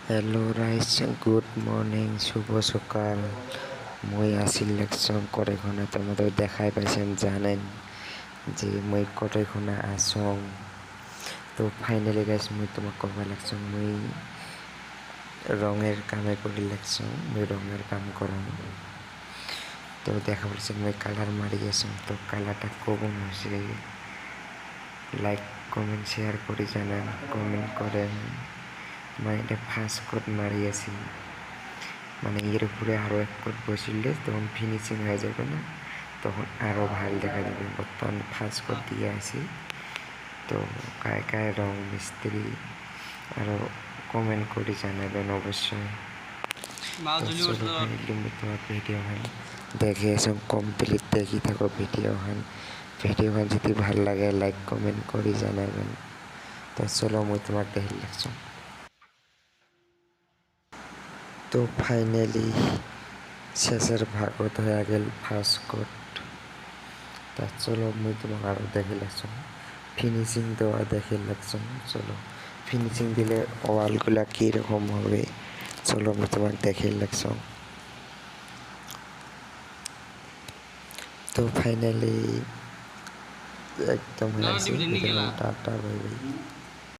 Hello rice, good morning, শুভ সকাল। মই আসিল লেকচন কৰেখনে তোমাদের দেখাই পাইছেন জানেন যে মই কটেখনে আসং। তো ফাইনালি গাইস মই তোমাক কব লাগছং মই রঙের কামে করে লাগছং, মই রঙের কাম করং। তো দেখা বলছেন মই কালার মারি আসং। তো কালারটা কখন হয়েছে লাইক কমেন্ট শেয়ার করে জানান, কমেন্ট করেন। মানে এটা ফার্স্ট কোট মারি আছি, মানে এর উপরে আরও এক কোট বসিলে তখন ফিনিশিং হয়ে যাবে না, তখন আরও ভালো দেখা যাবে। বর্তমান ফার্স্ট কোট দিয়ে আছি। তো কায় কায় রং মিস্ত্রি আরও কমেন্ট করে জানাবেন অবশ্যই। তো চলো ফাইনালি মই তোমার ভিডিও খান দেখি আসুন কমপ্লিট, দেখি থাকো ভিডিও খান যদি ভাল লাগে লাইক কমেন্ট করে জানাবেন। তো চলো মই তোমাক দেখি লাগছো। তো ফাইনালি শেষের ভাগত হয়ে গেল ফার্স্ট কোট। তা চলো মুই তোমাকে আরও দেখে লাগছো ফিনিশিং দেওয়া দেখে লাগছো। চলো ফিনিশিং দিলে ওয়ালগুলা কীরকম হবে চলো মুই তোমাকে দেখে লাগছো। তো ফাইনালি একদম হয়ে গেছে। Tata bye bye.